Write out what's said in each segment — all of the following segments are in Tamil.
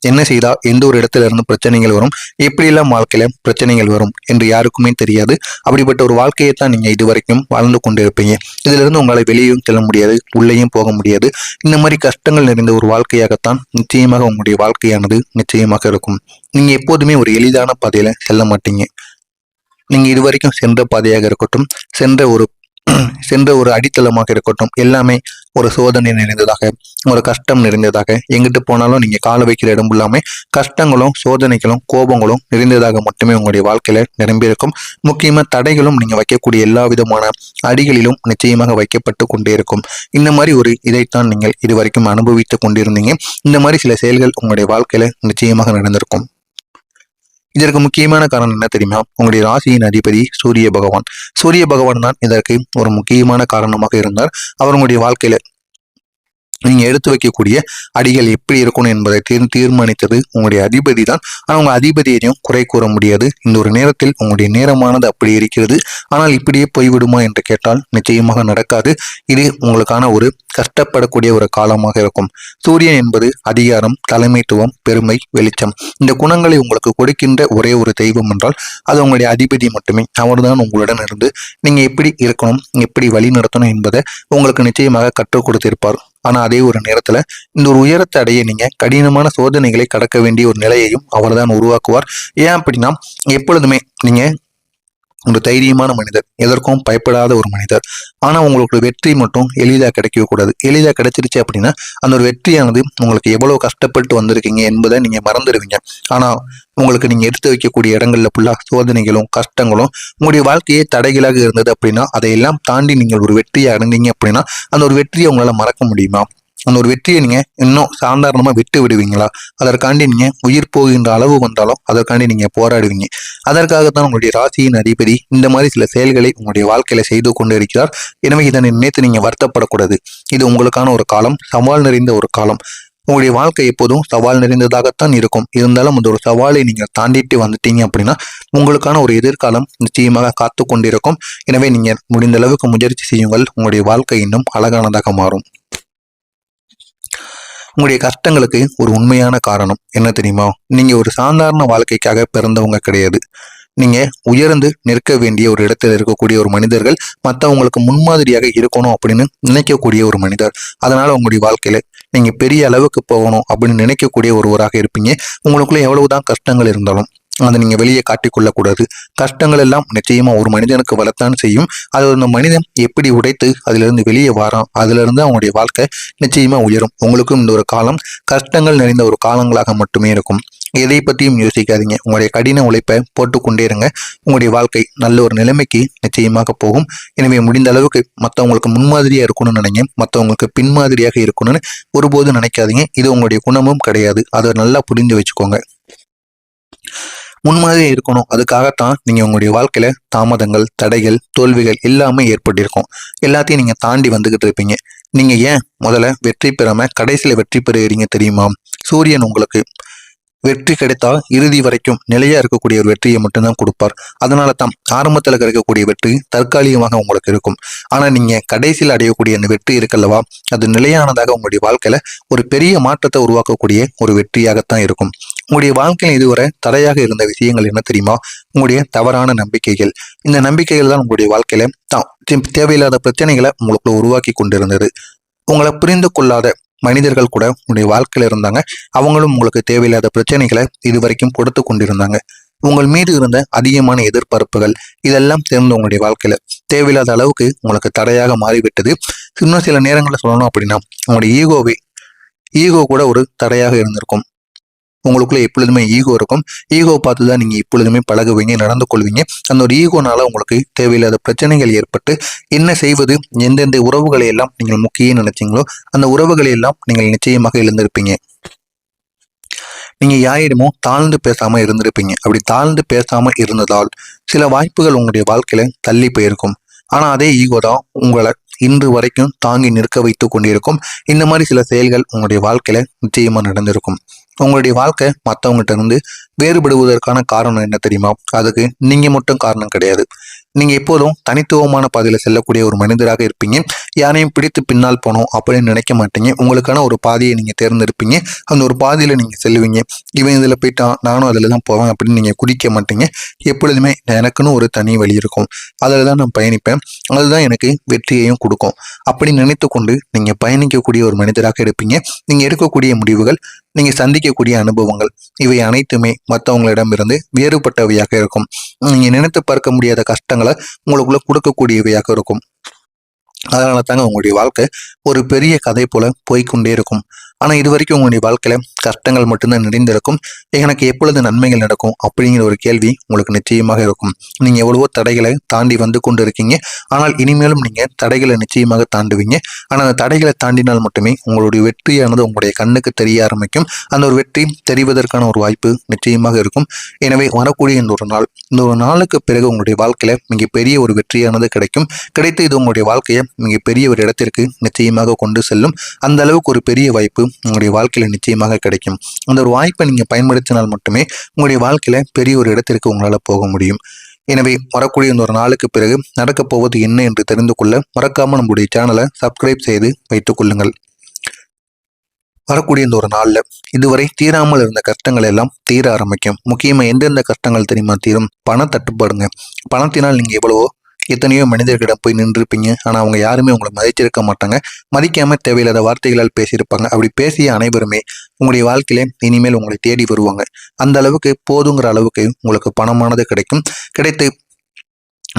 என்ன செய்தா எந்த ஒரு இடத்துல இருந்து பிரச்சனைகள் வரும், எப்படியெல்லாம் வாழ்க்கையில பிரச்சனைகள் வரும் என்று யாருக்குமே தெரியாது. அப்படிப்பட்ட ஒரு வாழ்க்கையை தான் நீங்க இது வரைக்கும் வாழ்ந்து கொண்டு இருப்பீங்க. இதுல இருந்து உங்களால வெளியும் செல்ல முடியாது, உள்ளேயும் போக முடியாது. இந்த மாதிரி கஷ்டங்கள் நிறைந்த ஒரு வாழ்க்கையாகத்தான் நிச்சயமாக உங்களுடைய வாழ்க்கையானது நிச்சயமாக இருக்கும். நீங்க எப்போதுமே ஒரு எளிதான பாதையில செல்ல மாட்டீங்க. நீங்க இதுவரைக்கும் சென்ற பாதையாக இருக்கட்டும், சென்ற ஒரு சென்ற ஒரு அடித்தளமாக இருக்கட்டும், எல்லாமே ஒரு சோதனை நிறைந்ததாக, ஒரு கஷ்டம் நிறைந்ததாக, எங்கிட்டு போனாலும் நீங்க கால வைக்கிற இடம் இல்லாம கஷ்டங்களும் சோதனைகளும் கோபங்களும் நிறைந்ததாக மட்டுமே உங்களுடைய வாழ்க்கையில நிரம்பியிருக்கும். முக்கியமா தடைகளும் நீங்க வைக்கக்கூடிய எல்லா விதமான அடிகளிலும் நிச்சயமாக வைக்கப்பட்டு கொண்டே இருக்கும். இந்த மாதிரி ஒரு இதைத்தான் நீங்கள் இதுவரைக்கும் அனுபவித்துக் கொண்டிருந்தீங்க. இந்த மாதிரி சில செயல்கள் உங்களுடைய வாழ்க்கையில நிச்சயமாக நடந்திருக்கும். இதற்கு முக்கியமான காரணம் என்ன தெரியுமா? உங்களுடைய ராசியின் அதிபதி சூரிய பகவான். சூரிய பகவான் தான் இதற்கு ஒரு முக்கியமான காரணமாக இருந்தார். அவர் உங்களுடைய வாழ்க்கையில நீங்க எடுத்து வைக்கக்கூடிய அடிகள் எப்படி இருக்கணும் என்பதை தீர்மானித்தது உங்களுடைய அதிபதி தான். ஆனால் உங்க அதிபதியையும் குறை கூற முடியாது. இந்த ஒரு நேரத்தில் உங்களுடைய நேரமானது அப்படி இருக்கிறது. ஆனால் இப்படியே போய்விடுமா என்று கேட்டால் நிச்சயமாக நடக்காது. இது உங்களுக்கான ஒரு கஷ்டப்படக்கூடிய ஒரு காலமாக இருக்கும். சூரியன் என்பது அதிகாரம், தலைமைத்துவம், பெருமை, வெளிச்சம், இந்த குணங்களை உங்களுக்கு கொடுக்கின்ற ஒரே ஒரு தெய்வம் என்றால் அது உங்களுடைய அதிபதி மட்டுமே. அவர்தான் உங்களுடன் இருந்து நீங்க எப்படி இருக்கணும், எப்படி வழி நடத்தணும் என்பதை உங்களுக்கு நிச்சயமாக கற்றுக் கொடுத்திருப்பார். ஆனா அதே ஒரு நேரத்துல இந்த ஒரு உயரத்தை அடைய நீங்க கடினமான சோதனைகளை கடக்க வேண்டிய ஒரு நிலையையும் அவர்தான் உருவாக்குவார். ஏன் அப்படின்னா எப்பொழுதுமே நீங்க ஒரு தைரியமான மனிதர், எதற்கும் பயப்படாத ஒரு மனிதர். ஆனா உங்களுக்கு வெற்றி மட்டும் எளிதா கிடைக்கவே கூடாது. எளிதா கிடைச்சிருச்சு அப்படின்னா அந்த ஒரு வெற்றியானது உங்களுக்கு எவ்வளவு கஷ்டப்பட்டு வந்திருக்கீங்க என்பதை நீங்க மறந்துடுவீங்க. ஆனா உங்களுக்கு நீங்க எடுத்து வைக்கக்கூடிய இடங்கள்ல ஃபுல்லா சோதனைகளும் கஷ்டங்களும் உங்களுடைய வாழ்க்கையே தடைகளாக இருந்தது அப்படின்னா அதையெல்லாம் தாண்டி நீங்கள் ஒரு வெற்றியை அடைந்தீங்க அப்படின்னா அந்த ஒரு வெற்றியை உங்களால மறக்க முடியுமா? அந்த ஒரு வெற்றியை நீங்க இன்னும் சாதாரணமா விட்டு விடுவீங்களா? அதற்காண்டி நீங்க உயிர் போகின்ற அளவு வந்தாலும் அதற்காண்டி நீங்க போராடுவீங்க. அதற்காகத்தான் உங்களுடைய ராசியின் அதிபதி இந்த மாதிரி சில செயல்களை உங்களுடைய வாழ்க்கையில செய்து கொண்டு இருக்கிறார். எனவே இதனை நினைத்து நீங்க வருத்தப்படக்கூடாது. இது உங்களுக்கான ஒரு காலம், சவால் நிறைந்த ஒரு காலம். உங்களுடைய வாழ்க்கை எப்போதும் சவால் நிறைந்ததாகத்தான் இருக்கும். இருந்தாலும் அந்த ஒரு சவாலை நீங்க தாண்டிட்டு வந்துட்டீங்க அப்படின்னா உங்களுக்கான ஒரு எதிர்காலம் நிச்சயமாக காத்து கொண்டிருக்கும். எனவே நீங்க முடிந்த அளவுக்கு முயற்சி செய்யுங்கள். உங்களுடைய வாழ்க்கை இன்னும் அழகானதாக மாறும். உங்களுடைய கஷ்டங்களுக்கு ஒரு உண்மையான காரணம் என்ன தெரியுமா? நீங்க ஒரு சாதாரண வாழ்க்கைக்காக பிறந்தவங்க கிடையாது. நீங்க உயர்ந்து நிற்க வேண்டிய ஒரு இடத்துல இருக்கக்கூடிய ஒரு மனிதர்கள், மற்றவங்களுக்கு முன்மாதிரியாக இருக்கணும் அப்படின்னு நினைக்கக்கூடிய ஒரு மனிதர். அதனால உங்களுடைய வாழ்க்கையில நீங்க பெரிய அளவுக்கு போகணும் அப்படின்னு நினைக்கக்கூடிய ஒருவராக இருப்பீங்க. உங்களுக்குள்ள எவ்வளவுதான் கஷ்டங்கள் இருந்தாலும் அதை நீங்க வெளியே காட்டிக்கொள்ளக்கூடாது. கஷ்டங்கள் எல்லாம் நிச்சயமா ஒரு மனிதனுக்கு வரத்தான் செய்யும். அது ஒரு மனிதன் எப்படி உடைத்து அதிலிருந்து வெளியே வாரான், அதுல இருந்து அவங்களுடைய வாழ்க்கை நிச்சயமா உயரும். உங்களுக்கும் இந்த ஒரு காலம் கஷ்டங்கள் நிறைந்த ஒரு காலங்களாக மட்டுமே இருக்கும். எதை பற்றியும் யோசிக்காதீங்க. உங்களுடைய கடின உழைப்பை போட்டுக்கொண்டே இருங்க. உங்களுடைய வாழ்க்கை நல்ல ஒரு நிலைமைக்கு நிச்சயமாக போகும். எனவே முடிந்த அளவுக்கு மற்றவங்களுக்கு முன்மாதிரியா இருக்கணும்னு நினைங்க, மற்றவங்களுக்கு பின்மாதிரியாக இருக்கணும்னு ஒருபோதும் நினைக்காதீங்க. இது உங்களுடைய குணமும் கிடையாது. அதை நல்லா புரிந்து வச்சுக்கோங்க. முன்மாதிரியே இருக்கணும். அதுக்காகத்தான் நீங்க உங்களுடைய வாழ்க்கையில தாமதங்கள், தடைகள், தோல்விகள் எல்லாமே ஏற்பட்டிருக்கும். எல்லாத்தையும் நீங்க தாண்டி வந்துகிட்டு இருப்பீங்க. நீங்க ஏன் முதல்ல வெற்றி பெறாம கடைசியில வெற்றி பெறுகிறீங்க தெரியுமா? சூரியன் உங்களுக்கு வெற்றி கிடைத்தா இறுதி வரைக்கும் நிலையா இருக்கக்கூடிய ஒரு வெற்றியை மட்டும்தான் கொடுப்பார். அதனால தான் ஆரம்பத்துல கிடைக்கக்கூடிய வெற்றி தற்காலிகமாக உங்களுக்கு இருக்கும். ஆனா நீங்க கடைசியில் அடையக்கூடிய அந்த வெற்றி இருக்கல்லவா, அது நிலையானதாக உங்களுடைய வாழ்க்கையில ஒரு பெரிய மாற்றத்தை உருவாக்கக்கூடிய ஒரு வெற்றியாகத்தான் இருக்கும். உங்களுடைய வாழ்க்கையில் இதுவரை தடையாக இருந்த விஷயங்கள் என்ன தெரியுமா? உங்களுடைய தவறான நம்பிக்கைகள். இந்த நம்பிக்கைகள் தான் உங்களுடைய வாழ்க்கையில தேவையில்லாத பிரச்சனைகளை உங்களுக்கு உருவாக்கி கொண்டிருந்தது. உங்களை புரிந்து கொள்ளாத மனிதர்கள் கூட உங்களுடைய வாழ்க்கையில இருந்தாங்க. அவங்களும் உங்களுக்கு தேவையில்லாத பிரச்சனைகளை இதுவரைக்கும் கொடுத்து கொண்டிருந்தாங்க. உங்கள் மீது இருந்த அதிகமான எதிர்பார்ப்புகள் இதெல்லாம் சேர்ந்து உங்களுடைய வாழ்க்கையில தேவையில்லாத அளவுக்கு உங்களுக்கு தடையாக மாறிவிட்டது. இன்னும் சில நேரங்களில் சொல்லணும் அப்படின்னா உங்களுடைய ஈகோ கூட ஒரு தடையாக இருந்திருக்கும். உங்களுக்குள்ள எப்பொழுதுமே ஈகோ இருக்கும். ஈகோ பார்த்துதான் நீங்க எப்பொழுதுமே பழகுவீங்க, நடந்து கொள்வீங்க. அந்த ஒரு ஈகோனால உங்களுக்கு தேவையில்லாத பிரச்சனைகள் ஏற்பட்டு என்ன செய்வது, எந்தெந்த உறவுகளை எல்லாம் நீங்கள் முக்கியம் நினைச்சீங்களோ அந்த உறவுகளை எல்லாம் நீங்கள் நிச்சயமாக இழந்திருப்பீங்க. நீங்க யாரிடமும் தாழ்ந்து பேசாம இருந்திருப்பீங்க. அப்படி தாழ்ந்து பேசாம இருந்ததால் சில வாய்ப்புகள் உங்களுடைய வாழ்க்கையில தள்ளி போயிருக்கும். ஆனா அதே ஈகோ தான் உங்களை இன்று வரைக்கும் தாங்கி நிற்க வைத்து கொண்டிருக்கும். இந்த மாதிரி சில செயல்கள் உங்களுடைய வாழ்க்கையில நிச்சயமா நடந்திருக்கும். உங்களுடைய வாழ்க்கை மற்றவங்ககிட்ட இருந்து வேறுபடுவதற்கான காரணம் என்ன தெரியுமா? அதுக்கு நீங்க மட்டும் காரணம் கிடையாது. நீங்க எப்போதும் தனித்துவமான பாதையில செல்லக்கூடிய ஒரு மனிதராக இருப்பீங்க. யாரையும் பிடித்து பின்னால் போனோம் அப்படின்னு நினைக்க மாட்டீங்க. உங்களுக்கான ஒரு பாதையை நீங்க தேர்ந்தெடுப்பீங்க. அந்த ஒரு பாதையில நீங்க செல்லுவீங்க. இவன் இதுல போயிட்டான், நானும் அதுல தான் போவேன் அப்படின்னு நீங்க குதிக்க மாட்டீங்க. எப்பொழுதுமே எனக்குன்னு ஒரு தனி வழி இருக்கும். அதில் தான் நான் பயணிப்பேன். அதுதான் எனக்கு வெற்றியையும் கொடுக்கும். அப்படி நினைத்து கொண்டு நீங்க பயணிக்கக்கூடிய ஒரு மனிதராக இருப்பீங்க. நீங்க எடுக்கக்கூடிய முடிவுகள், நீங்க சந்திக்கக்கூடிய அனுபவங்கள், இவை அனைத்துமே மற்றவங்களிடமிருந்து வேறுபட்டவையாக இருக்கும். நீங்க நினைத்து பார்க்க முடியாத கஷ்டங்களை உங்களுக்குள்ள கொடுக்கக்கூடியவையாக இருக்கும். அதனால தாங்க உங்களுடைய வாழ்க்கை ஒரு பெரிய கதை போல போய்க்கொண்டே இருக்கும். ஆனா இது வரைக்கும் உங்களுடைய வாழ்க்கையில கஷ்டங்கள் மட்டும்தான் நிறைந்திருக்கும். எனக்கு எப்பொழுது நன்மைகள் நடக்கும் அப்படிங்கிற ஒரு கேள்வி உங்களுக்கு நிச்சயமாக இருக்கும். நீங்க எவ்வளவோ தடைகளை தாண்டி வந்து கொண்டு இருக்கீங்க. ஆனால் இனிமேலும் நீங்க தடைகளை நிச்சயமாக தாண்டுவீங்க. ஆனா அந்த தடைகளை தாண்டினால் மட்டுமே உங்களுடைய வெற்றியானது உங்களுடைய கண்ணுக்கு தெரிய ஆரம்பிக்கும். அந்த ஒரு வெற்றி தெரிவதற்கான ஒரு வாய்ப்பு நிச்சயமாக இருக்கும். எனவே வரக்கூடிய இந்த ஒரு நாளுக்கு பிறகு உங்களுடைய வாழ்க்கையில மிகப்பெரிய ஒரு வெற்றியானது கிடைக்கும். கிடைத்து இது உங்களுடைய வாழ்க்கையை மிகப்பெரிய ஒரு இடத்திற்கு நிச்சயமாக கொண்டு செல்லும். அந்த அளவுக்கு ஒரு பெரிய வாய்ப்பு உங்களுடைய வாழ்க்கையில நிச்சயமாக கிடைக்கும். அந்த ஒரு வாய்ப்பை நீங்க பயன்படுத்தினால் மட்டுமே உங்களுடைய வாழ்க்கையில பெரிய ஒரு இடத்திற்கு உங்களால போக முடியும். எனவே வரக்கூடிய இந்த ஒரு நாளுக்கு பிறகு நடக்கப் போவது என்ன என்று தெரிந்து கொள்ள மறக்காம நம்முடைய சேனலை சப்ஸ்கிரைப் செய்து வைத்துக் கொள்ளுங்கள். வரக்கூடிய இந்த ஒரு நாள்ல இதுவரை தீராமல் இருந்த கஷ்டங்கள் எல்லாம் தீர ஆரம்பிக்கும். முக்கியமா எந்தெந்த கஷ்டங்கள் தெரியுமா தீரும்? பண தட்டுப்பாடுங்க. பணத்தினால் நீங்க எவ்வளவோ எத்தனையோ மனிதர்களிடம் போய் நின்றுருப்பீங்க. ஆனால் அவங்க யாருமே உங்களை மதிச்சிருக்க மாட்டாங்க. மதிக்காம தேவையில்லாத வார்த்தைகளால் பேசியிருப்பாங்க. அப்படி பேசிய அனைவருமே உங்களுடைய வாழ்க்கையில இனிமேல் உங்களை தேடி வருவாங்க. அந்த அளவுக்கு போதுங்கிற அளவுக்கு உங்களுக்கு பணமானது கிடைக்கும். கிடைத்து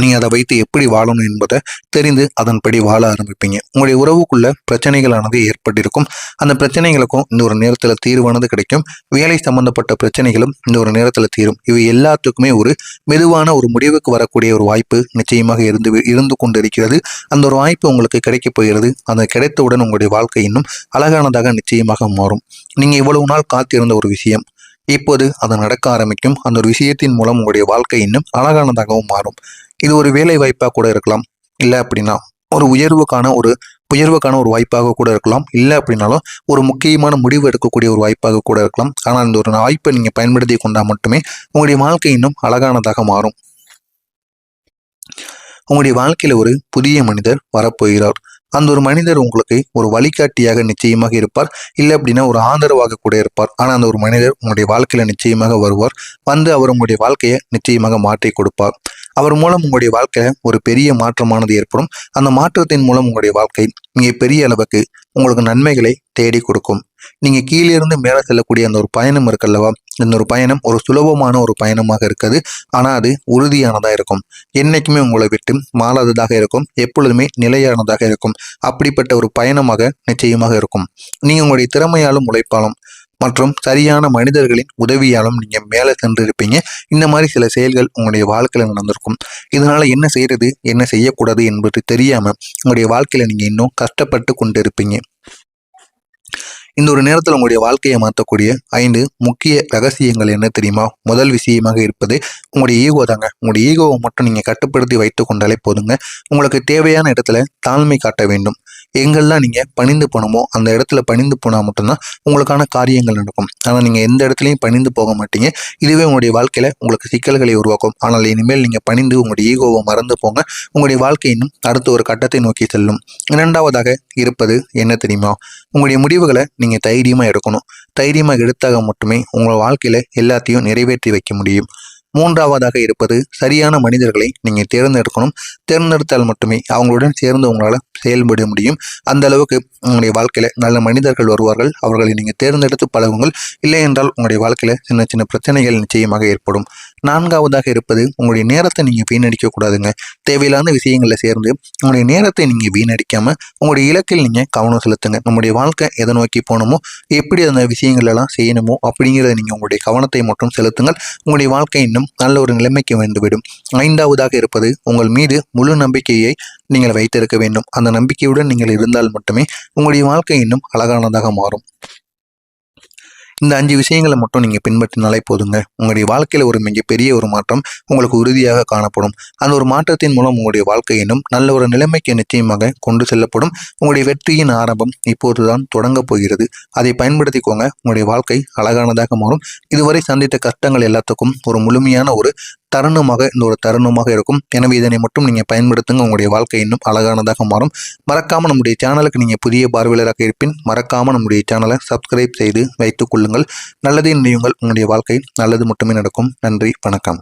நீங்க அதை வைத்து எப்படி வாழணும் என்பதை தெரிந்து அதன்படி வாழ ஆரம்பிப்பீங்க. உங்களுடைய உறவுக்குள்ள பிரச்சனைகளானது ஏற்பட்டிருக்கும். அந்த பிரச்சனைகளுக்கும் இந்த ஒரு நேரத்துல தீர்வானது கிடைக்கும். வேலை சம்பந்தப்பட்ட பிரச்சனைகளும் இந்த ஒரு நேரத்துல தீரும். இவை எல்லாத்துக்குமே ஒரு மெதுவான ஒரு முடிவுக்கு வரக்கூடிய ஒரு வாய்ப்பு நிச்சயமாக இருந்து கொண்டிருக்கிறது. அந்த ஒரு வாய்ப்பு உங்களுக்கு கிடைக்க போகிறது. அந்த கிடைத்தவுடன் உங்களுடைய வாழ்க்கை இன்னும் அழகானதாக நிச்சயமாக மாறும். நீங்க இவ்வளவு நாள் காத்திருந்த ஒரு விஷயம் இப்போது அது நடக்க ஆரம்பிக்கும். அந்த ஒரு விஷயத்தின் மூலம் உங்களுடைய வாழ்க்கை இன்னும் அழகானதாகவும் மாறும். இது ஒரு வேலை வாய்ப்பாக கூட இருக்கலாம். இல்லை அப்படின்னா ஒரு உயர்வுக்கான ஒரு வாய்ப்பாக கூட இருக்கலாம். இல்லை அப்படின்னாலும் ஒரு முக்கியமான முடிவு எடுக்கக்கூடிய ஒரு வாய்ப்பாக கூட இருக்கலாம். ஆனால் இந்த ஒரு வாய்ப்பை நீங்கள் பயன்படுத்தி கொண்டால் மட்டுமே உங்களுடைய வாழ்க்கை இன்னும் அழகானதாக மாறும். உங்களுடைய வாழ்க்கையில ஒரு புதிய மனிதர் வரப்போகிறார். அந்த ஒரு மனிதர் உங்களுக்கு ஒரு வழிகாட்டியாக நிச்சயமாக இருப்பார். இல்லை அப்படின்னா ஒரு ஆதரவாக கூட இருப்பார். ஆனால் அந்த ஒரு மனிதர் உங்களுடைய வாழ்க்கையில நிச்சயமாக வருவார். வந்து அவர் உங்களுடைய வாழ்க்கையை நிச்சயமாக மாற்றி கொடுப்பார். அவர் மூலம் உங்களுடைய வாழ்க்கையில ஒரு பெரிய மாற்றமானது ஏற்படும். அந்த மாற்றத்தின் மூலம் உங்களுடைய வாழ்க்கை மிக பெரிய அளவுக்கு உங்களுக்கு நன்மைகளை தேடி கொடுக்கும். நீங்க கீழே இருந்து மேலே செல்லக்கூடிய அந்த ஒரு பயணம் இருக்குல்லவா, இந்த ஒரு பயணம் ஒரு சுலபமான ஒரு பயணமாக இருக்காது. ஆனா அது உறுதியானதா இருக்கும். என்னைக்குமே உங்களை விட்டு மாறாததாக இருக்கும். எப்பொழுதுமே நிலையானதாக இருக்கும். அப்படிப்பட்ட ஒரு பயணமாக நிச்சயமாக இருக்கும். நீங்க உங்களுடைய திறமையாலும் உழைப்பாலும் மற்றும் சரியான மனிதர்களின் உதவியாலும் நீங்க மேலே சென்று இருப்பீங்க. இந்த மாதிரி சில செயல்கள் உங்களுடைய வாழ்க்கையில நடந்திருக்கும். இதனால என்ன செய்யறது என்ன செய்யக்கூடாது என்பது தெரியாம உங்களுடைய வாழ்க்கையில நீங்க இன்னும் கஷ்டப்பட்டு கொண்டு இருப்பீங்க. இந்த ஒரு நேரத்தில் உங்களுடைய வாழ்க்கையை மாற்றக்கூடிய 5 முக்கிய ரகசியங்கள் என்ன தெரியுமா? முதல் விஷயமாக இருப்பது உங்களுடைய ஈகோ தாங்க. உங்களுடைய ஈகோவை மட்டும் நீங்கள் கட்டுப்படுத்தி வைத்து கொண்டாலே போதுங்க. உங்களுக்கு தேவையான இடத்துல தாழ்மை காட்ட வேண்டும். எங்கெல்லாம் நீங்கள் பணிந்து போனோமோ அந்த இடத்துல பணிந்து போனால் மட்டும்தான் உங்களுக்கான காரியங்கள் நடக்கும். ஆனால் நீங்கள் எந்த இடத்துலையும் பணிந்து போக மாட்டீங்க. இதுவே உங்களுடைய வாழ்க்கையில் உங்களுக்கு சிக்கல்களை உருவாக்கும். ஆனால் இனிமேல் நீங்கள் பணிந்து உங்களுடைய ஈகோவை மறந்து போங்க. உங்களுடைய வாழ்க்கை இன்னும் அடுத்த ஒரு கட்டத்தை நோக்கி செல்லும். இரண்டாவதாக இருப்பது என்ன தெரியுமா? உங்களுடைய முடிவுகளை நீங்கள் தைரியமாக எடுக்கணும். தைரியமாக எடுத்தாக மட்டுமே உங்கள் வாழ்க்கையில் எல்லாத்தையும் நிறைவேற்றி வைக்க முடியும். மூன்றாவதாக இருப்பது சரியான மனிதர்களை நீங்கள் தேர்ந்தெடுக்கணும். தேர்ந்தெடுத்தால் மட்டுமே அவங்களுடன் சேர்ந்து உங்களால் செயல்பட முடியும். அந்த அளவுக்கு உங்களுடைய வாழ்க்கையில நல்ல மனிதர்கள் வருவார்கள். அவர்களை நீங்கள் தேர்ந்தெடுத்து பழகுங்கள். இல்லை என்றால் உங்களுடைய வாழ்க்கையில சின்ன சின்ன பிரச்சனைகள் நிச்சயமாக ஏற்படும். நான்காவதாக இருப்பது உங்களுடைய நேரத்தை நீங்கள் வீணடிக்க கூடாதுங்க. தேவையில்லாத விஷயங்களில் சேர்ந்து உங்களுடைய நேரத்தை நீங்கள் வீணடிக்காம உங்களுடைய இலக்கில் நீங்கள் கவனம் செலுத்துங்க. நம்முடைய வாழ்க்கை எதை நோக்கி போகணுமோ, எப்படி அந்த விஷயங்கள் எல்லாம் செய்யணுமோ அப்படிங்கிறத நீங்கள் உங்களுடைய கவனத்தை மட்டும் செலுத்துங்கள். உங்களுடைய வாழ்க்கை இன்னும் நல்ல ஒரு நிலைமைக்கு வந்துவிடும். ஐந்தாவதாக இருப்பது உங்கள் மீது முழு நம்பிக்கையை நீங்கள் வைத்திருக்க வேண்டும். அந்த நம்பிக்கையுடன் நீங்கள் இருந்தால் மட்டுமே உங்களுடைய வாழ்க்கை இன்னும் அழகானதாக மாறும். இந்த 5 விஷயங்களை மட்டும் நீங்கள் பின்பற்றினாலே போதுங்க. உங்களுடைய வாழ்க்கையில் ஒரு மிகப்பெரிய ஒரு மாற்றம் உங்களுக்கு உறுதியாக காணப்படும். அந்த ஒரு மாற்றத்தின் மூலம் உங்களுடைய வாழ்க்கை இன்னும் நல்ல ஒரு நிலைமைக்கு நிச்சயமாக கொண்டு செல்லப்படும். உங்களுடைய வெற்றியின் ஆரம்பம் இப்போதுதான் தொடங்கப் போகிறது. அதை பயன்படுத்திக்கோங்க. உங்களுடைய வாழ்க்கை அழகானதாக மாறும். இதுவரை சந்தித்த கஷ்டங்கள் எல்லாத்துக்கும் ஒரு முழுமையான ஒரு தருணமாக இருக்கும். எனவே இதனை மட்டும் நீங்கள் பயன்படுத்துங்க. உங்களுடைய வாழ்க்கை இன்னும் அழகானதாக மாறும். மறக்காமல் நம்முடைய சேனலுக்கு நீங்கள் புதிய பார்வையாளராக இருப்பின் மறக்காமல் நம்முடைய சேனலை சப்ஸ்கிரைப் செய்து வைத்துக் கொள்ளுங்கள். நல்லதே நினையுங்கள். உங்களுடைய வாழ்க்கை நல்லது மட்டுமே நடக்கும். நன்றி, வணக்கம்.